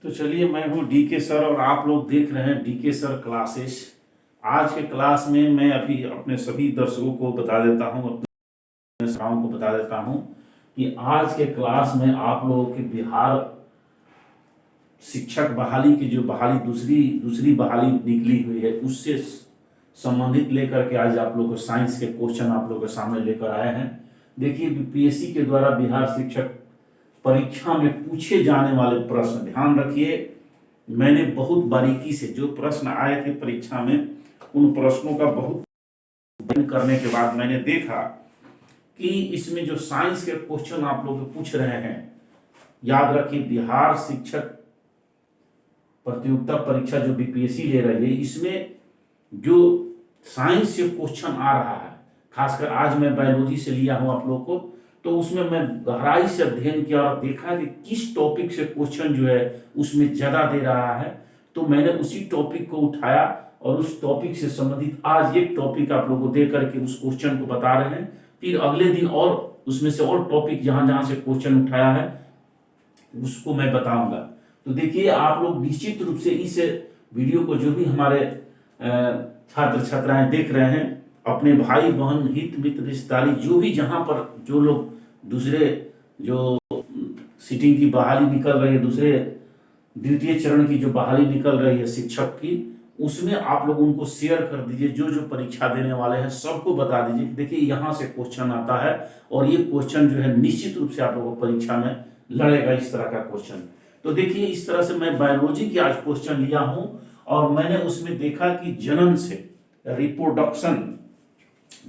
तो चलिए, मैं हूँ डीके सर और आप लोग देख रहे हैं डीके सर क्लासेस। आज के क्लास में मैं अभी अपने सभी दर्शकों को बता देता हूँ, अपने श्रोताओं को बता देता हूँ कि आज के क्लास में आप लोगों के बिहार शिक्षक बहाली की जो बहाली दूसरी बहाली निकली हुई है उससे संबंधित लेकर के आज आप लोग को साइंस के क्वेश्चन आप लोगों के सामने लेकर आए हैं। देखिए, बीपीएससी के द्वारा बिहार शिक्षक परीक्षा में पूछे जाने वाले प्रश्न ध्यान रखिए। मैंने बहुत बारीकी से जो प्रश्न आए थे परीक्षा में उन प्रश्नों का बहुत अध्ययन करने के बाद मैंने देखा कि इसमें जो साइंस के क्वेश्चन आप लोग पूछ रहे हैं, याद रखिए बिहार शिक्षक प्रतियोगिता परीक्षा जो बीपीएससी ले रही है इसमें जो साइंस से क्वेश्चन आ रहा है, खासकर आज मैं बायोलॉजी से लिया हूं आप लोग को, तो उसमें मैं गहराई से अध्ययन किया और देखा कि किस टॉपिक से क्वेश्चन जो है उसमें ज्यादा दे रहा है। तो मैंने उसी टॉपिक को उठाया और उस टॉपिक से संबंधित आज एक टॉपिक आप लोगों को दे करके उस क्वेश्चन को बता रहे हैं। फिर अगले दिन और उसमें से और टॉपिक जहां जहां से क्वेश्चन उठाया है उसको मैं बताऊंगा। तो देखिए, आप लोग निश्चित रूप से इस वीडियो को जो भी हमारे छात्र छात्राएं देख रहे हैं, अपने भाई बहन हित मित्र रिश्तेदारी जो भी जहां पर जो लोग दूसरे जो सीटिंग की बहाली निकल रही है, दूसरे द्वितीय चरण की जो बहाली निकल रही है शिक्षक की, उसमें आप लोग उनको शेयर कर दीजिए। जो जो परीक्षा देने वाले हैं सबको बता दीजिए कि देखिए यहाँ से क्वेश्चन आता है और ये क्वेश्चन जो है निश्चित रूप से आप लोगों को परीक्षा में लड़ेगा, इस तरह का क्वेश्चन। तो देखिए, इस तरह से मैं बायोलॉजी की आज क्वेश्चन लिया हूं और मैंने उसमें देखा कि जनन से रिप्रोडक्शन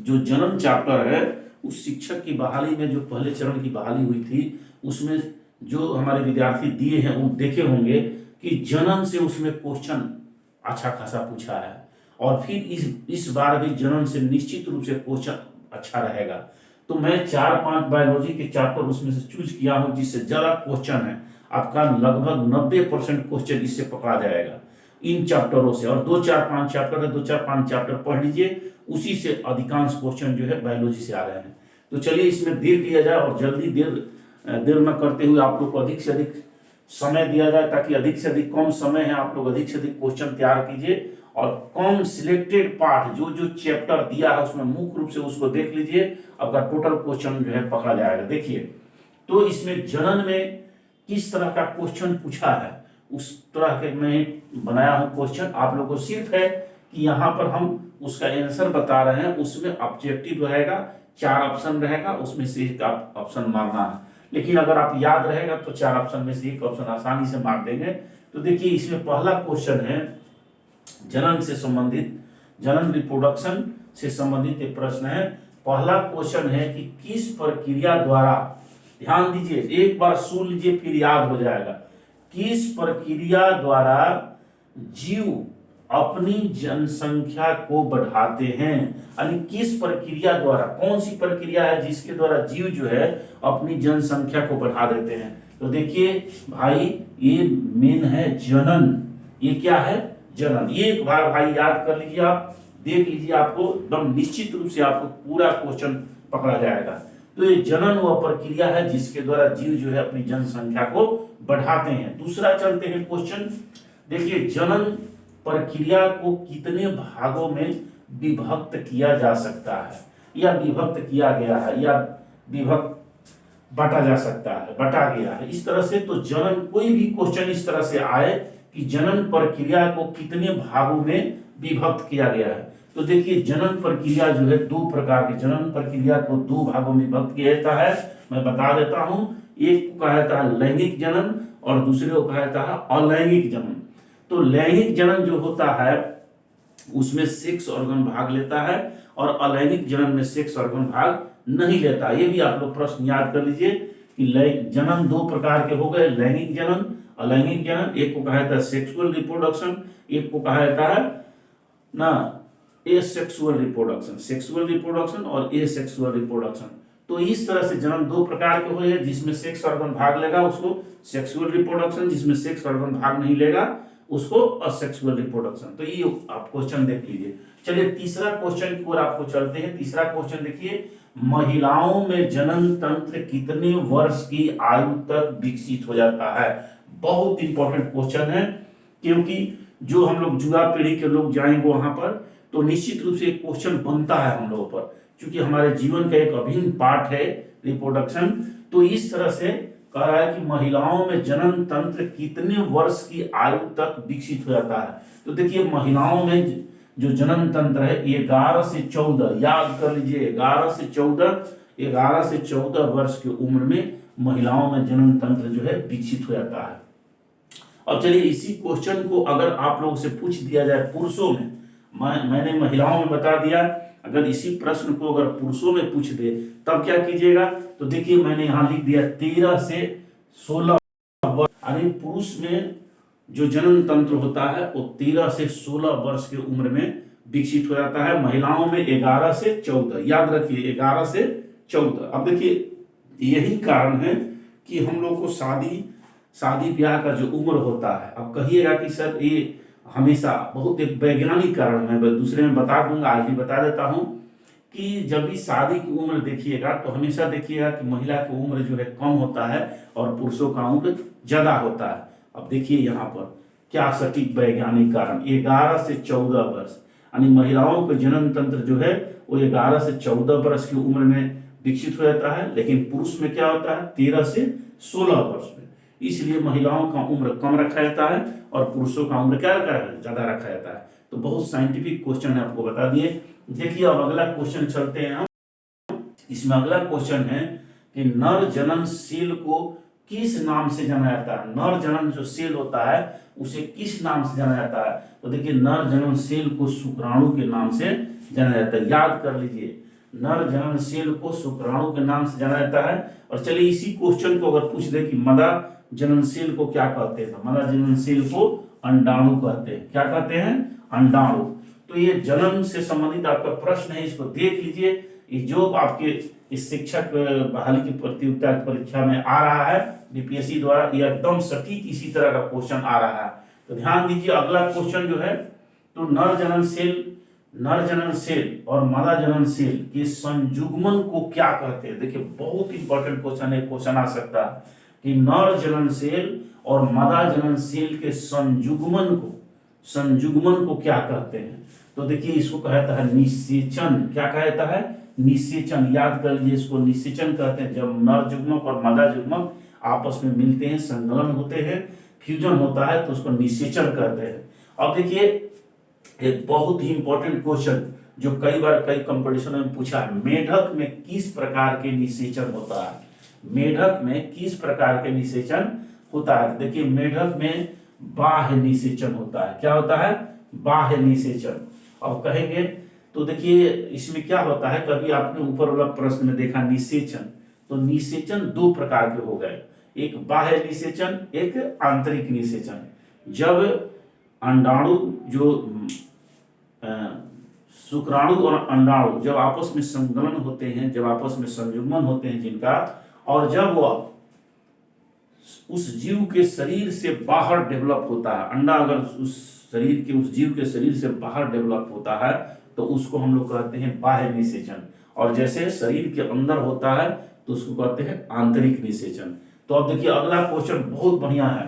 जो जनन चैप्टर है उस शिक्षक की बहाली में जो पहले चरण की बहाली हुई थी उसमें जो हमारे विद्यार्थी दिए हैं वो देखे होंगे कि जनन से उसमें क्वेश्चन अच्छा खासा पूछा है और फिर इस बार भी जनन से निश्चित रूप से क्वेश्चन अच्छा रहेगा। तो मैं 4-5 बायोलॉजी के चैप्टर उसमें से चूज किया हूं जिससे ज्यादा क्वेश्चन है, आपका लगभग 90% क्वेश्चन इससे पकड़ा जाएगा इन चैप्टरों से। और 2-4-5 चैप्टर है, 2-4-5 चैप्टर पढ़ लीजिए, उसी से अधिकांश क्वेश्चन जो है बायोलॉजी से आ रहे हैं। तो चलिए इसमें देर किया जाए और जल्दी देर न करते हुए आप लोग को अधिक से अधिक समय दिया जाए ताकि अधिक से अधिक कम समय है आप लोग अधिक से अधिक क्वेश्चन तैयार कीजिए और कम सिलेक्टेड पार्ट जो जो चैप्टर दिया है उसमें मुख्य रूप से उसको देख लीजिए, आपका टोटल क्वेश्चन जो है पकड़ा जाएगा। देखिए, तो इसमें जनन में किस तरह का क्वेश्चन पूछा है उस तरह के मैं बनाया हूं क्वेश्चन। आप लोग को सिर्फ है कि यहाँ पर हम उसका आंसर बता रहे हैं, उसमें ऑब्जेक्टिव रहेगा, 4 ऑप्शन रहेगा, उसमें से एक ऑप्शन मारना है। लेकिन अगर आप याद रहेगा तो 4 ऑप्शन में से एक ऑप्शन आसानी से मार देंगे। तो देखिए, इसमें पहला क्वेश्चन है जनन से संबंधित, जनन रिप्रोडक्शन से संबंधित एक प्रश्न है। पहला क्वेश्चन है कि किस प्रक्रिया द्वारा, ध्यान दीजिए, एक बार सुन लीजिए फिर याद हो जाएगा, किस प्रक्रिया द्वारा जीव अपनी जनसंख्या को बढ़ाते हैं, यानी किस प्रक्रिया द्वारा, कौन सी प्रक्रिया है जिसके द्वारा जीव जो है अपनी जनसंख्या को बढ़ा देते हैं। तो देखिए भाई, ये मेन है जनन। ये क्या है? जनन। ये एक बार भाई याद कर लीजिए, आप देख लीजिए, आपको एकदम निश्चित रूप से आपको पूरा क्वेश्चन पकड़ा जाएगा। तो ये जनन वह प्रक्रिया है जिसके द्वारा जीव जो है अपनी जनसंख्या को बढ़ाते हैं। दूसरा चलते हैं क्वेश्चन। देखिए, जनन प्रक्रिया को कितने भागों में विभक्त किया जा सकता है, या विभक्त किया गया है, या विभक्त बांटा जा सकता है, बांटा गया है, इस तरह से। तो जनन, कोई भी क्वेश्चन इस तरह से आए कि जनन प्रक्रिया को कितने भागों में विभक्त किया गया है। तो देखिए, जनन प्रक्रिया जो है 2 प्रकार की, जनन प्रक्रिया को 2 भागों में विभक्त किया जाता है। मैं बता देता हूं, एक को कहा जाता है लैंगिक जनन और दूसरे को कहा जाता है अलैंगिक जनन। तो लैंगिक जनन जो होता है उसमें सेक्स ऑर्गन भाग लेता है और अलैंगिक जनन में सेक्स ऑर्गन भाग नहीं लेता। ये भी आप लोग प्रश्न याद कर लीजिए कि जनन 2 प्रकार के हो गए, लैंगिक जनन, अलैंगिक जनन। एक को कहा जाता है सेक्सुअल रिप्रोडक्शन, एक को कहा जाता है ना एसेक्सुअल रिप्रोडक्शन, सेक्सुअल रिप्रोडक्शन और एसेक्सुअल रिप्रोडक्शन। तो इस तरह से जनन 2 प्रकार के हुए, जिसमें सेक्स ऑर्गन भाग लेगा उसको सेक्सुअल रिप्रोडक्शन, जिसमें सेक्स ऑर्गन भाग नहीं लेगा उसको असेक्सुअल रिप्रोडक्शन। तो ये आप क्वेश्चन देख लीजिए। चलिए तीसरा क्वेश्चन की ओर आपको चलते हैं। तीसरा क्वेश्चन देखिए, महिलाओं में जनन तंत्र कितने वर्ष की आयु तक विकसित हो जाता है? बहुत इंपॉर्टेंट क्वेश्चन है, क्योंकि जो हम लोग युवा पीढ़ी के लोग जाएंगे वहां पर तो निश्चित रूप से क्वेश्चन बनता है हम लोगों पर, क्योंकि हमारे जीवन का एक अभिन्न पार्ट है रिप्रोडक्शन। तो इस तरह से कह रहा है कि महिलाओं में जनन तंत्र कितने वर्ष की आयु तक विकसित हो जाता है। तो देखिए महिलाओं में जो जनन तंत्र है ये 11 से 14, याद कर लीजिए 11 से 14 वर्ष की उम्र में महिलाओं में जनन तंत्र जो है विकसित हो जाता है। अब चलिए इसी क्वेश्चन को अगर आप लोगों से पूछ दिया जाए पुरुषों में, मैंने महिलाओं में बता दिया, अगर इसी प्रश्न को अगर पुरुषों में पूछ दे तब क्या कीजिएगा। तो देखिए मैंने यहां लिख दिया 13 से 16 वर्ष, यानी पुरुष में जो जनन तंत्र होता है वो 13 से 16 वर्ष की उम्र में विकसित हो जाता है। महिलाओं में 11 से 14, याद रखिए 11 से 14। अब देखिए यही कारण है कि हम लोग को शादी ब्याह का जो उम्र होता है, अब कहिएगा कि सर ये हमेशा बहुत एक वैज्ञानिक कारण है, दूसरे में बता दूंगा, आज भी बता देता हूं कि जब भी शादी की उम्र देखिएगा तो हमेशा देखिएगा कि महिला की उम्र जो है कम होता है और पुरुषों का उम्र ज्यादा होता है। अब देखिए यहाँ पर क्या सटीक वैज्ञानिक कारण, 11 से 14 वर्ष, यानी महिलाओं का जनन तंत्र जो है वो 11 से 14 वर्ष की उम्र में विकसित हो जाता है, लेकिन पुरुष में क्या होता है 13 से 16 वर्ष में। इसलिए महिलाओं का उम्र कम रखा जाता है और पुरुषों का उम्र क्या रखा है, ज्यादा रखा जाता है। तो बहुत साइंटिफिक क्वेश्चन है, आपको बता दिए। देखिए अब अगला क्वेश्चन चलते हैं हम। इसमें अगला क्वेश्चन है कि नर जननशील को किस नाम से जाना जाता है। नर जनन जो सेल होता है उसे किस नाम से जाना जाता है। तो देखिए नर जननशील को शुक्राणु के नाम से जाना जाता है, याद कर लीजिए नर जननशील को शुक्राणु के नाम से जाना जाता है। और चलिए इसी क्वेश्चन को अगर पूछ दे कि मदा जननशील को क्या कहते हैं, तो मदा जननशील को अंडाणु कहते हैं। क्या कहते हैं, अंडाणु। तो ये जनन से संबंधित आपका प्रश्न है, इसको देख लीजिए। ये जो आपके इस शिक्षक बहाली की प्रतियोगिता परीक्षा में आ रहा है बीपीएससी द्वारा, ये एकदम सटीक इसी तरह का क्वेश्चन आ रहा है। तो ध्यान दीजिए अगला क्वेश्चन जो है, तो नर जनन सेल और मादा जनन सेल के संयुग्मन को क्या कहते हैं। देखिए बहुत इंपॉर्टेंट क्वेश्चन है, क्वेश्चन आ सकता है कि नर जनन सेल और मादा जनन सेल के संयुग्मन को क्या कहते हैं। तो देखिए इसको कहता है निषेचन। क्या कहता है, निषेचन। याद कर लीजिए इसको निषेचन कहते हैं। जब नर युग्मक और मादा युग्मक आपस में मिलते हैं, संकलन होते हैं, फ्यूजन होता है, तो उसको निषेचन कहते हैं। अब देखिए एक बहुत ही इंपॉर्टेंट क्वेश्चन जो कई बार कई कंपटीशन में पूछा है, मेढक में किस प्रकार के निषेचन होता है। मेढक में किस प्रकार के निषेचन होता है। देखिए मेढक में बाह्य निषेचन होता है। क्या होता है, बाह्य निषेचन। अब कहेंगे तो देखिए इसमें क्या होता है, कभी आपने ऊपर वाला प्रश्न में देखा निषेचन, तो निषेचन दो प्रकार के हो गए, एक बाह्य निषेचन, एक आंतरिक निषेचन। जब अंडाणु जो शुक्राणु और अंडाणु जब आपस में संकलन होते हैं, जब आपस में संयुग्मन होते हैं जिनका, और जब वह उस जीव के शरीर से बाहर डेवलप होता है, अंडा अगर उस जीव के शरीर से बाहर डेवलप होता है तो उसको हम लोग कहते हैं बाह्य निषेचन, और जैसे शरीर के अंदर होता है तो उसको कहते हैं आंतरिक निषेचन। तो अब देखिए अगला क्वेश्चन बहुत बढ़िया है,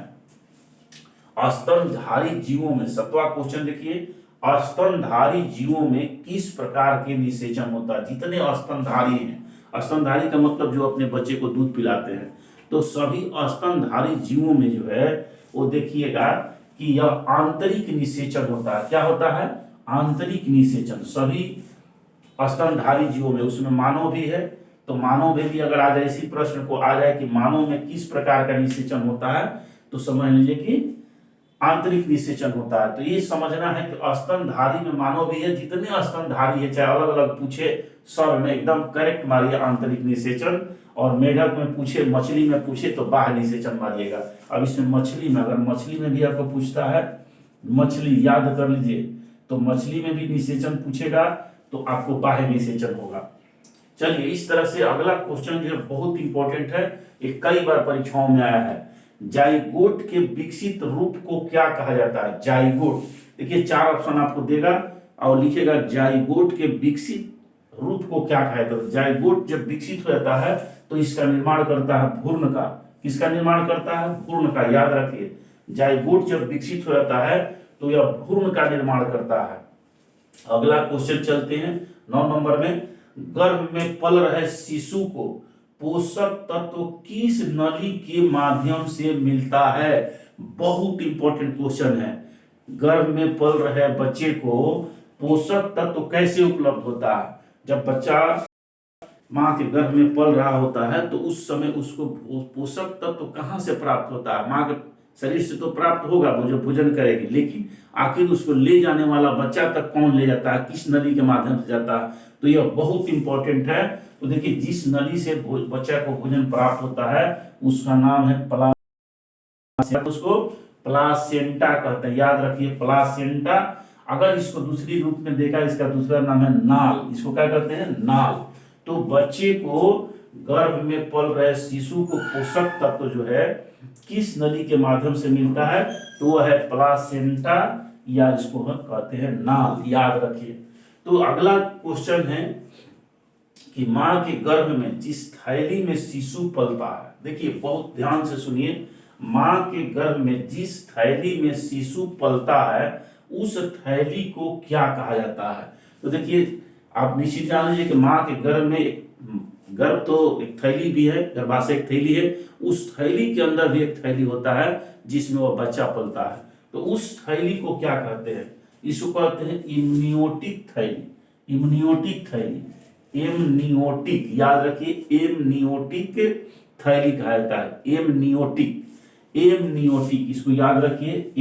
स्तनधारी जीवों में, 7वां क्वेश्चन देखिए, स्तनधारी जीवों में किस प्रकार के निषेचन होता है। जितने स्तनधारी हैं, स्तनधारी का मतलब जो अपने बच्चे को दूध पिलाते हैं, तो सभी स्तनधारी जीवों में जो है वो देखिएगा कि यह आंतरिक निषेचन होता है। क्या होता है, आंतरिक निषेचन सभी स्तनधारी जीवों में। उसमें मानव भी है, तो मानव में भी अगर आ जाए, इसी प्रश्न को आ जाए कि मानव में किस प्रकार का निषेचन होता है, तो समझ लीजिए कि आंतरिक निषेचन होता है। तो ये समझना है कि स्तनधारी में मानव भी है, जितने स्तनधारी है चाहे अलग अलग पूछे, सब में एकदम करेक्ट मारिए आंतरिक निषेचन। और मेढक में पूछे, मछली में पूछे तो बाह्य निषेचन मारिएगा। अब इसमें मछली में, अगर मछली में भी आपको पूछता है, मछली याद कर लीजिए, तो मछली में भी निषेचन पूछेगा तो आपको बाह्य निषेचन होगा। चलिए इस तरह से अगला क्वेश्चन जो है बहुत इंपॉर्टेंट है, ये कई बार परीक्षाओं में आया है। जाइगोट के विकसित रूप को क्या कहा जाता है। जाइगोट, देखिए 4 ऑप्शन आपको देगा और लिखेगा जाइगोट के विकसित रूप को क्या कहा जाता है। जाइगोट जब विकसित हो जाता है तो इसका निर्माण करता है भ्रूण का, किसका निर्माण करता है? भ्रूण का। याद रखिए, जाइगोट जब विकसित हो जाता है तो यह भ्रूण का निर्माण करता है। अगला क्वेश्चन चलते हैं 9 नंबर में। गर्भ में पल रहे शिशु को पोषक तत्व किस नली के माध्यम से मिलता है? बहुत इंपॉर्टेंट क्वेश्चन है। गर्भ में पल रहे बच्चे को पोषक तत्व कैसे उपलब्ध होता है? जब बच्चा माँ के गर्भ में पल रहा होता है तो उस समय उसको पोषक तत्व कहाँ से प्राप्त होता है? माँ के शरीर से तो प्राप्त होगा, वो जो भोजन करेगी, लेकिन आखिर उसको ले जाने वाला बच्चा तक कौन ले जाता है? किस नली के माध्यम से जाता है? तो यह बहुत इंपॉर्टेंट है। तो देखिए, जिस नली से बच्चा को भोजन प्राप्त होता है उसका नाम है उसको प्लासेंटा कहते हैं। याद रखिए, प्लासेंटा। अगर इसको दूसरी रूप में देखा, इसका दूसरा नाम है नाल। इसको क्या कहते हैं? नाल। तो बच्चे को गर्भ में पल रहे शिशु को पोषक तत्व जो है किस नली के माध्यम से मिलता है? तो वह है प्लासेंटा, या इसको हम कहते हैं नाल। याद रखिए। तो अगला क्वेश्चन है कि माँ के गर्भ में जिस थैली में शिशु पलता है, देखिए बहुत ध्यान से सुनिए, माँ के गर्भ में जिस थैली में शिशु पलता है उस थैली को क्या कहा जाता है? तो देखिए, आप निश्चित जान लीजिए कि माँ के गर्भ में गर्भ तो एक थैली भी है, गर्भाशय एक थैली है, उस थैली के अंदर भी एक थैली होता है जिसमें वह बच्चा पलता है। तो उस थैली को क्या कहते हैं? इसको कहते हैं इम्नियोटिक थैली। इम्नियोटिक थैली, एमनियोटिक। याद रखिए, एमनियोटिक थैली कहा जाता है। एमनियोटिक, एमनियोटिक, इसको याद रखिए,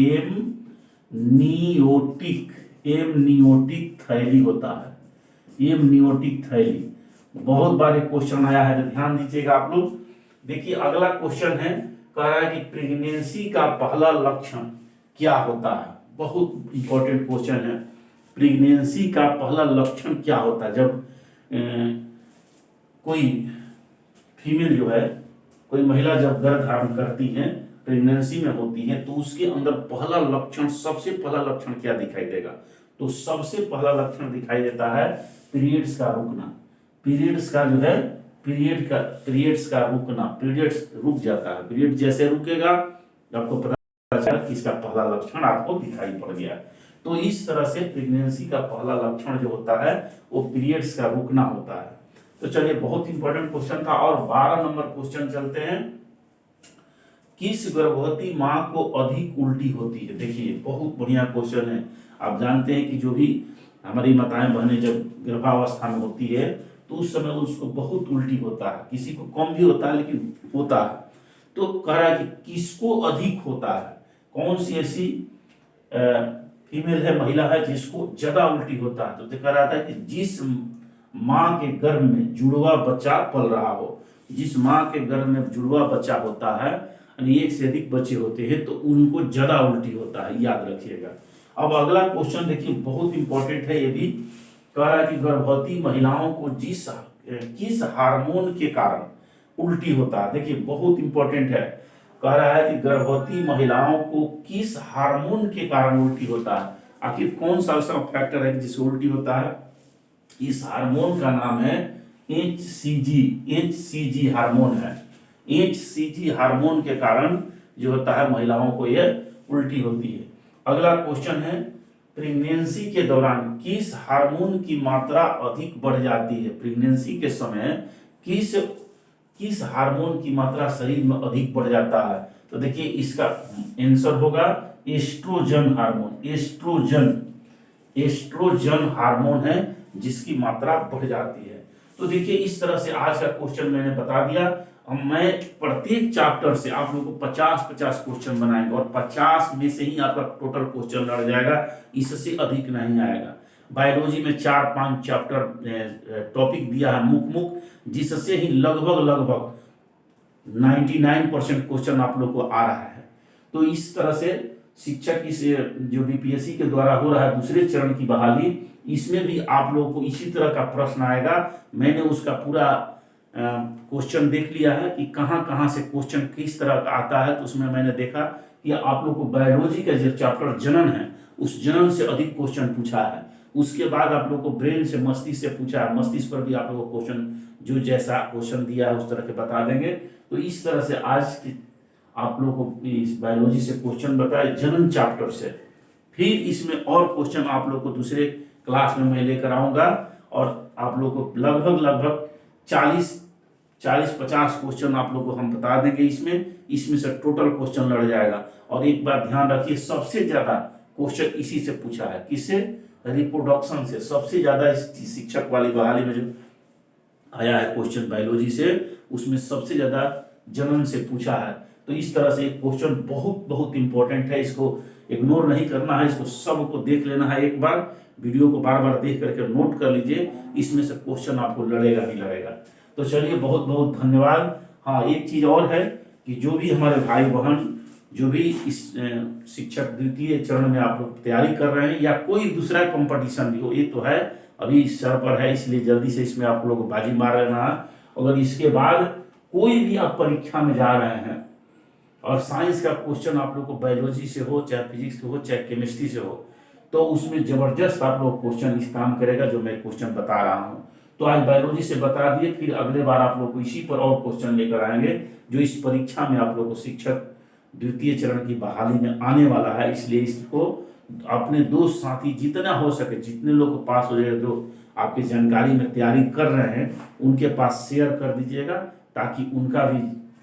एमनियोटिक, एमनियोटिक थैली होता है। एमनियोटिक थैली बहुत बार क्वेश्चन आया है, तो ध्यान दीजिएगा आप लोग। देखिए, अगला क्वेश्चन है, कह रहा है कि प्रेगनेंसी का पहला लक्षण क्या होता है? बहुत इंपॉर्टेंट क्वेश्चन है। प्रेगनेंसी का पहला लक्षण क्या होता है? जब कोई फीमेल जो है, कोई महिला जब गर्भ धारण करती है, प्रेगनेंसी में होती है, तो उसके अंदर पहला लक्षण, सबसे पहला लक्षण क्या दिखाई देगा? तो सबसे पहला लक्षण दिखाई देता है पीरियड्स का रुकना। पीरियड्स का जो है, पीरियड्स का रुकना, पीरियड्स रुक जाता है। पीरियड जैसे रुकेगा आपको पता चला कि इसका पहला लक्षण आपको दिखाई पड़ गया। तो इस तरह से प्रेगनेंसी का पहला लक्षण जो होता है वो पीरियड्स का रुकना होता है। तो चलिए, बहुत इंपॉर्टेंट क्वेश्चन था। और 12 नंबर क्वेश्चन चलते हैं। किस गर्भवती माँ को अधिक उल्टी होती है? देखिए, बहुत बढ़िया क्वेश्चन है। आप जानते हैं कि जो भी हमारी माताएं बहनें जब गर्भावस्था में होती है तो उस समय उसको बहुत उल्टी होता है। किसी को कम भी होता है, लेकिन होता है। तो कह रहा है कि किसको अधिक होता है? कौन सी ऐसी फीमेल है, महिला है जिसको ज्यादा उल्टी होता है? तो कह रहा था कि जिस माँ के गर्भ में जुड़वा बच्चा पल रहा हो, जिस माँ के गर्भ में जुड़वा बच्चा होता है, यानी एक से अधिक बच्चे होते हैं, तो उनको ज्यादा उल्टी होता है। याद रखिएगा। अब अगला क्वेश्चन देखिए, बहुत इंपॉर्टेंट है ये भी। कह रहा है कि गर्भवती महिलाओं को किस हार्मोन के कारण उल्टी होता है? देखिए, बहुत इंपॉर्टेंट है। कह रहा है कि गर्भवती महिलाओं को किस हार्मोन के कारण उल्टी होता है? आखिर कौन सा ऐसा फैक्टर है जिससे उल्टी होता है? इस हार्मोन का नाम है HCG। HCG हार्मोन है। HCG हार्मोन के कारण जो होता है महिलाओं को यह उल्टी होती है। अगला क्वेश्चन है, प्रेगनेंसी के दौरान किस हार्मोन की मात्रा अधिक बढ़ जाती है? प्रेगनेंसी के समय किस हार्मोन की मात्रा शरीर में अधिक बढ़ जाता है? तो देखिए, इसका आंसर होगा एस्ट्रोजन हार्मोन। एस्ट्रोजन हार्मोन है जिसकी मात्रा बढ़ जाती है। तो देखिए, इस तरह से आज का क्वेश्चन मैंने बता दिया। अब मैं प्रत्येक चैप्टर से आप लोगों को 50-50 क्वेश्चन बनाएंगे और 50 में से ही आपका टोटल क्वेश्चन लड़ जाएगा, इससे अधिक नहीं आएगा। बायोलॉजी में 4-5 चैप्टर टॉपिक दिया है मुख, जिससे ही लगभग 99% क्वेश्चन आप लोग को आ रहा है। तो इस तरह से शिक्षक की जो बीपीएससी के द्वारा हो रहा है दूसरे चरण की बहाली, इसमें भी आप लोगों को इसी तरह का प्रश्न आएगा। मैंने उसका पूरा क्वेश्चन देख लिया है कि कहाँ कहाँ से क्वेश्चन किस तरह का आता है। तो उसमें मैंने देखा कि आप लोग को बायोलॉजी का जो चैप्टर जनन है, उस जनन से अधिक क्वेश्चन पूछा है। उसके बाद आप लोग को ब्रेन से, मस्तिष्क से पूछा है, मस्तिष्क पर भी आप लोग को क्वेश्चन जो जैसा क्वेश्चन दिया है उस तरह के बता देंगे। तो इस तरह से आज की आप लोग को इस बायोलॉजी से क्वेश्चन बताए, जनन चैप्टर से। फिर इसमें और क्वेश्चन आप लोग को दूसरे क्लास में मैं लेकर आऊंगा, और आप लोग को लगभग 40-50 क्वेश्चन आप लोग को हम बता देंगे इसमें से टोटल क्वेश्चन लड़ जाएगा। और एक बात ध्यान रखिए, सबसे ज्यादा क्वेश्चन इसी से पूछा है, किससे? रिप्रोडक्शन से। सबसे ज्यादा इस शिक्षक वाली बहाली में जो आया है क्वेश्चन बायोलॉजी से, उसमें सबसे ज्यादा जनन से पूछा है। तो इस तरह से क्वेश्चन बहुत बहुत इंपॉर्टेंट है, इसको इग्नोर नहीं करना है, इसको सबको देख लेना है। एक बार वीडियो को बार बार देख करके नोट कर लीजिए, इसमें से क्वेश्चन आपको लड़ेगा ही लड़ेगा। तो चलिए, बहुत बहुत धन्यवाद। हाँ, एक चीज और है कि जो भी हमारे भाई बहन जो भी इस शिक्षक द्वितीय चरण में आप लोग तैयारी कर रहे हैं, या कोई दूसरा कंपटीशन भी हो, ये तो है अभी सर पर है, इसलिए जल्दी से इसमें आप लोग बाजी मार लेना है। अगर इसके बाद कोई भी आप परीक्षा में जा रहे हैं और साइंस का क्वेश्चन आप लोग को बायोलॉजी से हो, चाहे फिजिक्स से हो, चाहे केमिस्ट्री से हो, तो उसमें जबरदस्त आप लोग क्वेश्चन इस काम करेगा जो मैं क्वेश्चन बता रहा हूँ। तो आज बायोलॉजी से बता दिए, फिर अगले बार आप लोग को इसी पर और क्वेश्चन लेकर आएंगे जो इस परीक्षा में आप लोग को शिक्षक द्वितीय चरण की बहाली में आने वाला है। इसलिए इसको अपने दोस्त साथी जितना हो सके, जितने लोग को पास हो जाएगा, जो आपकी जानकारी में तैयारी कर रहे हैं, उनके पास शेयर कर दीजिएगा, ताकि उनका भी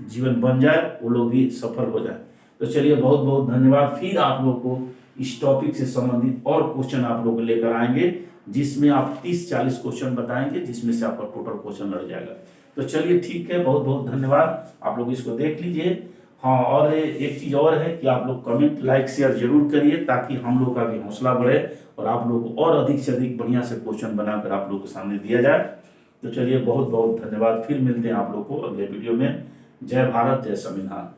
जीवन बन जाए, वो लोग भी सफल हो जाए। तो चलिए, बहुत बहुत धन्यवाद। फिर आप लोग को इस टॉपिक से संबंधित और क्वेश्चन आप लोग लेकर आएंगे, जिसमें आप 30-40 क्वेश्चन बताएंगे, जिसमें से आपका टोटल क्वेश्चन लड़ जाएगा। तो चलिए, ठीक है, बहुत बहुत धन्यवाद। आप लोग इसको देख लीजिए। हाँ, और एक चीज और है कि आप लोग कमेंट, लाइक, शेयर जरूर करिए, ताकि हम लोग का भी हौसला बढ़े और आप लोग को और अधिक से अधिक बढ़िया से क्वेश्चन बनाकर आप लोग के सामने दिया जाए। तो चलिए, बहुत बहुत धन्यवाद। फिर मिलते हैं आप लोग को अगले वीडियो में। जय भारत, जय संविधान।